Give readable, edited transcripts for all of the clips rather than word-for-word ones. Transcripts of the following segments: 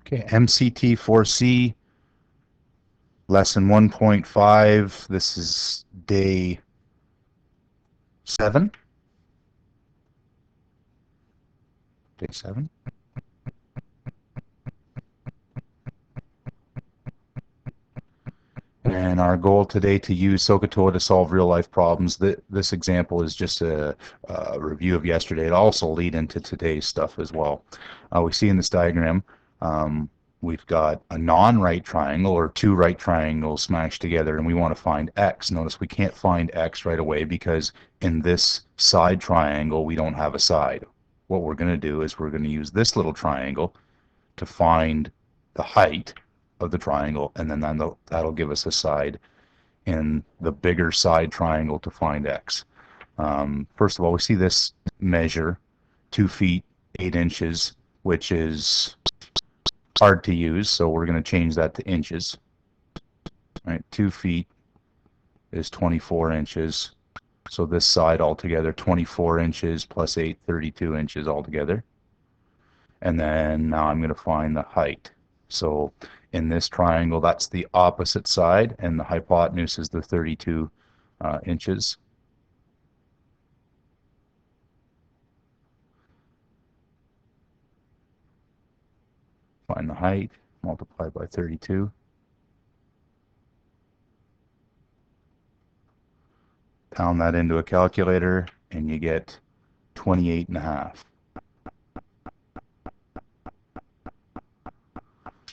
Okay, MCT4C, lesson 1.5. This is day 7. Day 7. And our goal today to use SOHCAHTOA to solve real-life problems. This example is just a review of yesterday. It also lead into today's stuff as well. We see in this diagram we've got a non-right triangle or two right triangles smashed together, and we want to find x. Notice we can't find x right away because in this side triangle we don't have a side. What we're going to do is we're going to use this little triangle to find the height of the triangle, and then that'll give us a side in the bigger side triangle to find x. First of all, we see this measure 2 feet 8 inches, which is hard to use, so we're going to change that to inches. All right, 2 feet is 24 inches, so this side altogether 24 inches plus 8, 32 inches altogether. And then now I'm going to find the height. So in this triangle, that's the opposite side, and the hypotenuse is the 32 inches. Find the height, multiply by 32. Pound that into a calculator, and you get 28.5.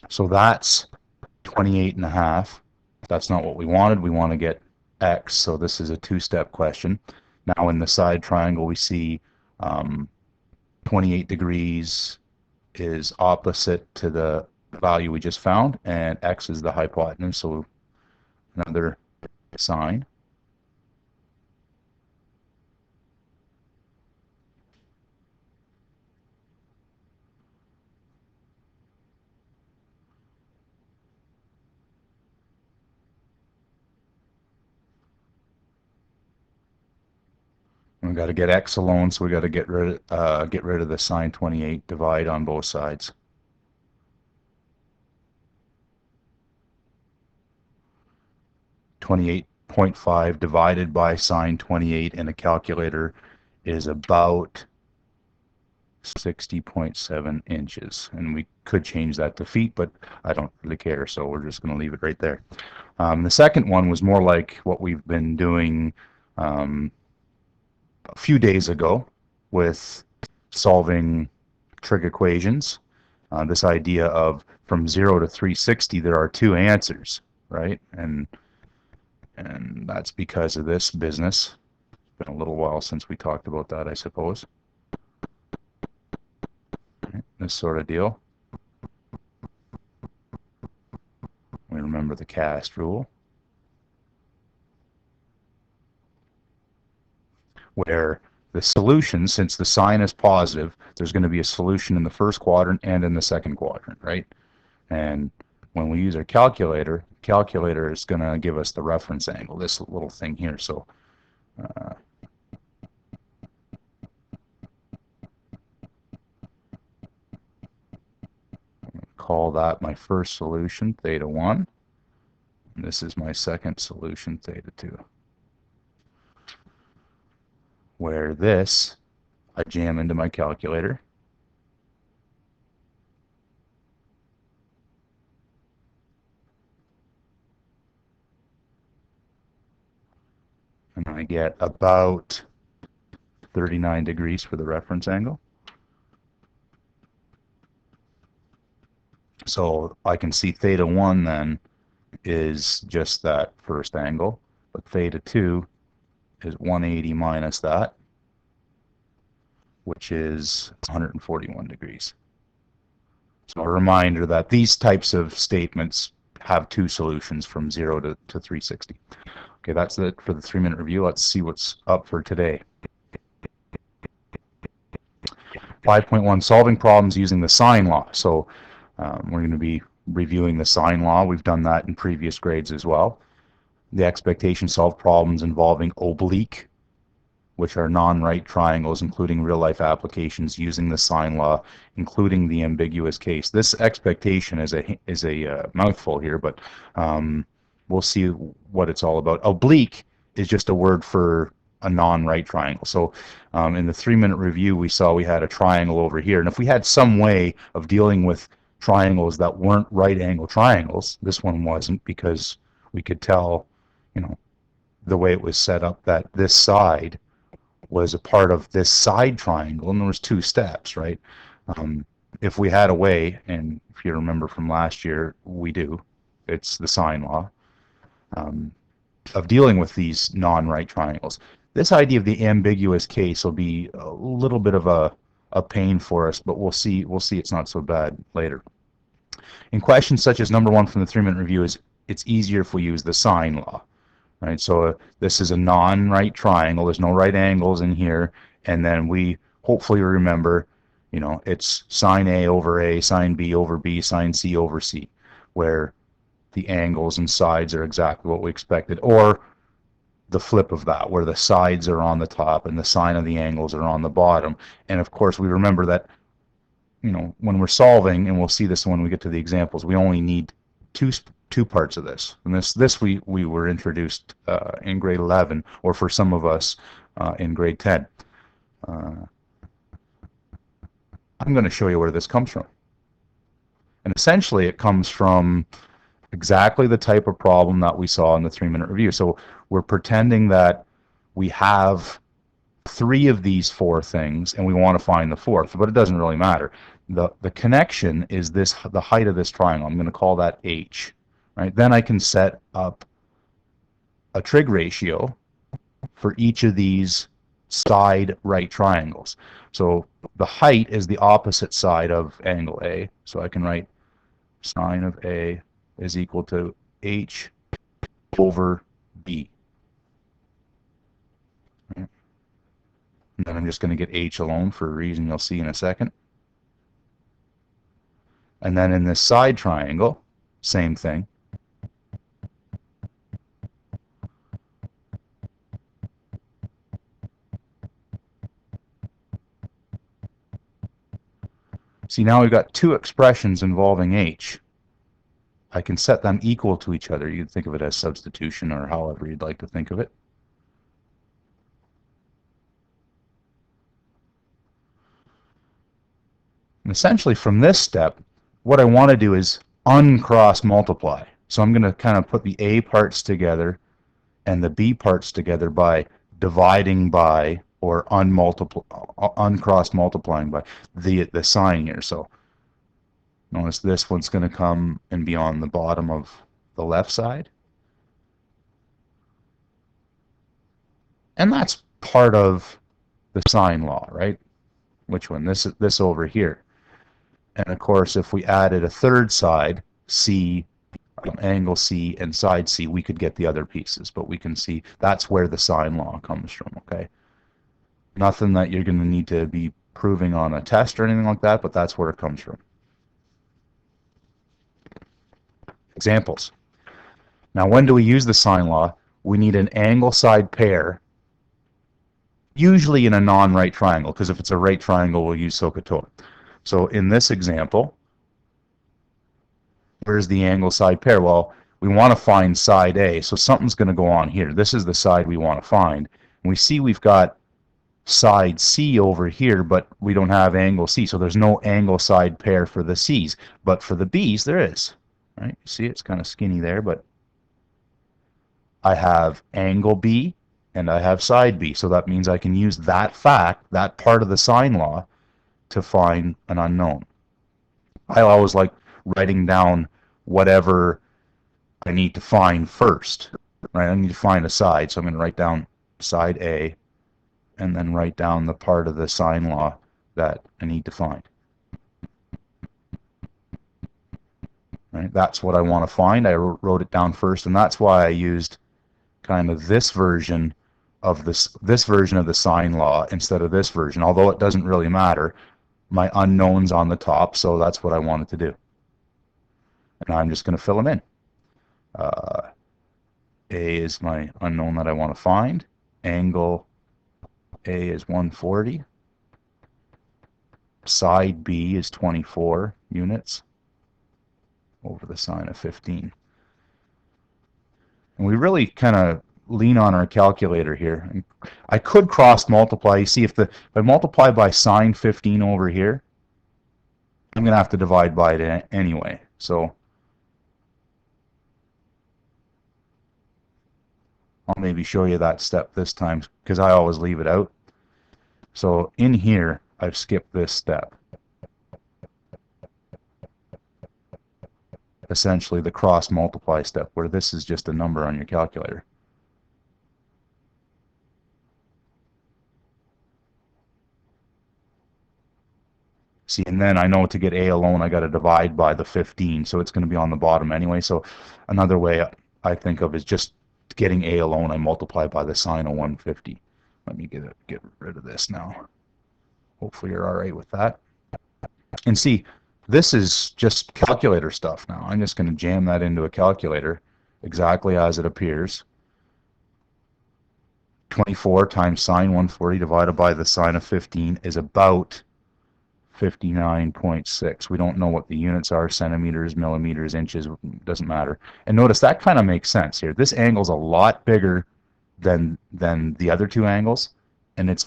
So that's 28.5. That's not what we wanted. We want to get x, so this is a two-step question. Now in the side triangle we see 28 degrees is opposite to the value we just found, and x is the hypotenuse, so another sign. We've got to get x alone, so we got to get rid of the sine 28, divide on both sides. .5 divided by sine 28 in a calculator is about 60.7 inches, and we could change that to feet, but I don't really care, so we're just going to leave it right there. The second one was more like what we've been doing a few days ago with solving trig equations. This idea of from 0 to 360 there are two answers, right? And that's because of this business. It's been a little while since we talked about that, I suppose. This sort of deal. We remember the cast rule, where the solution, since the sign is positive, there's going to be a solution in the first quadrant and in the second quadrant, right? And when we use our calculator, the calculator is going to give us the reference angle, this little thing here. So call that my first solution, theta 1. And this is my second solution, theta 2. Where this, I jam into my calculator. And I get about 39 degrees for the reference angle. So I can see theta 1 then is just that first angle, but theta 2 is 180 minus that, which is 141 degrees. So a reminder that these types of statements have two solutions from 0 to 360. Okay, that's it for the 3-minute review. Let's see what's up for today. 5.1, solving problems using the sine law. So we're going to be reviewing the sine law. We've done that in previous grades as well. The expectation solve problems involving oblique which are non-right triangles, including real-life applications using the sine law, including the ambiguous case. This expectation is a mouthful here, but we'll see what it's all about. Oblique is just a word for a non-right triangle. So in the 3-minute review, we saw we had a triangle over here, and if we had some way of dealing with triangles that weren't right angle triangles, this one wasn't, because we could tell, you know, the way it was set up, that this side was a part of this side triangle, and there was 2 steps, right? If we had a way, and if you remember from last year, we do, it's the sine law, of dealing with these non-right triangles. This idea of the ambiguous case will be a little bit of a pain for us, but we'll see it's not so bad later. In questions such as number 1 from the 3-minute review, it's easier if we use the sine law, right? So this is a non-right triangle. There's no right angles in here, and then we hopefully remember, you know, it's sine A over A, sine B over B, sine C over C, where the angles and sides are exactly what we expected, or the flip of that, where the sides are on the top and the sine of the angles are on the bottom. And of course, we remember that, you know, when we're solving, and we'll see this when we get to the examples, we only need two parts of this. And this we were introduced in grade 11, or for some of us in grade 10. I'm going to show you where this comes from. And essentially, it comes from exactly the type of problem that we saw in the 3-minute review. So we're pretending that we have 3 of these 4 things, and we want to find the 4th, but it doesn't really matter. The connection is this, the height of this triangle. I'm going to call that h. Right? Then I can set up a trig ratio for each of these side right triangles. So the height is the opposite side of angle A. So I can write sine of A is equal to h over b. Right? And then I'm just going to get h alone for a reason you'll see in a second. And then in this side triangle, same thing. See, now we've got 2 expressions involving h. I can set them equal to each other. You can think of it as substitution, or however you'd like to think of it. And essentially, from this step, what I want to do is uncross multiply. So I'm going to kind of put the a parts together and the b parts together by dividing by, or uncross multiplying by the sign here. So notice this one's going to come and be on the bottom of the left side. And that's part of the sine law, right? Which one? This over here. And of course, if we added a third side, C, angle C and side C, we could get the other pieces. But we can see that's where the sine law comes from, okay? Nothing that you're going to need to be proving on a test or anything like that, but that's where it comes from. Examples. Now, when do we use the sine law? We need an angle side pair, usually in a non-right triangle, because if it's a right triangle, we'll use SOHCAHTOA. So in this example, where's the angle side pair? Well, we want to find side A, so something's going to go on here. This is the side we want to find. And we see we've got side C over here, but we don't have angle C, so there's no angle side pair for the C's. But for the B's, there is. Right? You see it's kind of skinny there, but I have angle B and I have side B, so that means I can use that fact, that part of the sine law, to find an unknown. I always like writing down whatever I need to find first. Right? I need to find a side, so I'm going to write down side A and then write down the part of the sine law that I need to find. Right? That's what I want to find. I wrote it down first, and that's why I used kind of this version of this version of the sine law instead of this version, although it doesn't really matter. My unknown's on the top, so that's what I wanted to do. And I'm just going to fill them in. A is my unknown that I want to find. Angle A is 140. Side B is 24 units over the sine of 15. And we really kind of lean on our calculator here. And I could cross multiply. You see, if I multiply by sine 15 over here, I'm going to have to divide by it anyway. So I'll maybe show you that step this time because I always leave it out. So in here, I've skipped this step. Essentially the cross multiply step, where this is just a number on your calculator. See, and then I know to get A alone, I got to divide by the 15, so it's going to be on the bottom anyway. So another way I think of is just getting A alone, I multiply by the sine of 150. Let me get rid of this now. Hopefully you're all right with that. And see, this is just calculator stuff now. I'm just going to jam that into a calculator exactly as it appears. 24 times sine 140 divided by the sine of 15 is about 59.6. We don't know what the units are, centimeters, millimeters, inches, doesn't matter. And notice that kind of makes sense here. This angle's a lot bigger than the other two angles, and it's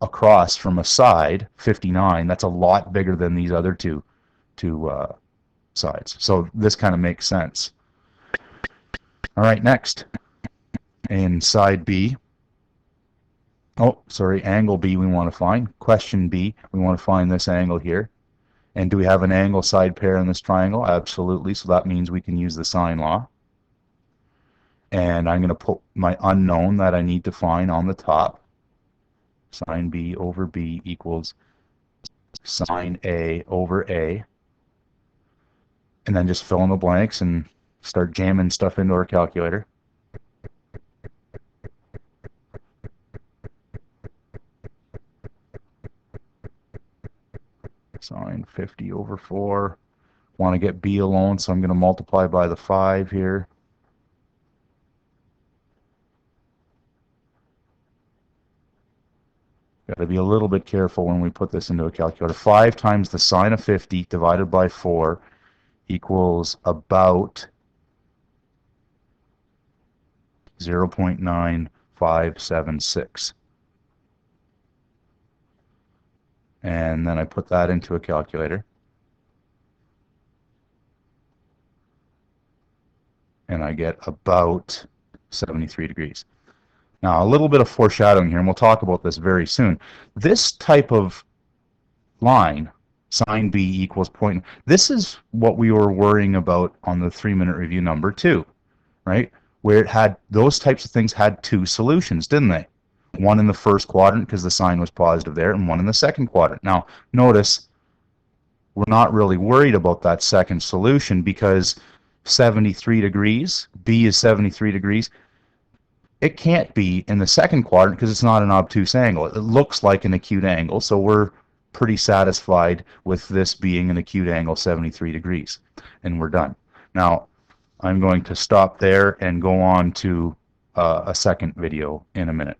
across from a side, 59. That's a lot bigger than these other two sides. So this kind of makes sense. All right, next, in side B, angle B we want to find. Question B, we want to find this angle here. And do we have an angle side pair in this triangle? Absolutely, so that means we can use the sine law. And I'm going to put my unknown that I need to find on the top. Sine B over B equals sine A over A. And then just fill in the blanks and start jamming stuff into our calculator. Sine 50 over 4. Want to get B alone, so I'm going to multiply by the 5 here. Got to be a little bit careful when we put this into a calculator. 5 times the sine of 50 divided by 4 equals about 0.9576. And then I put that into a calculator. And I get about 73 degrees. Now, a little bit of foreshadowing here, and we'll talk about this very soon. This type of line, sine B equals point, this is what we were worrying about on the 3-minute review number 2, right? Where it had, those types of things had 2 solutions, didn't they? One in the first quadrant because the sine was positive there, and one in the second quadrant. Now, notice we're not really worried about that second solution because 73 degrees, B is 73 degrees. It can't be in the second quadrant because it's not an obtuse angle. It looks like an acute angle, so we're pretty satisfied with this being an acute angle, 73 degrees. And we're done. Now, I'm going to stop there and go on to a second video in a minute.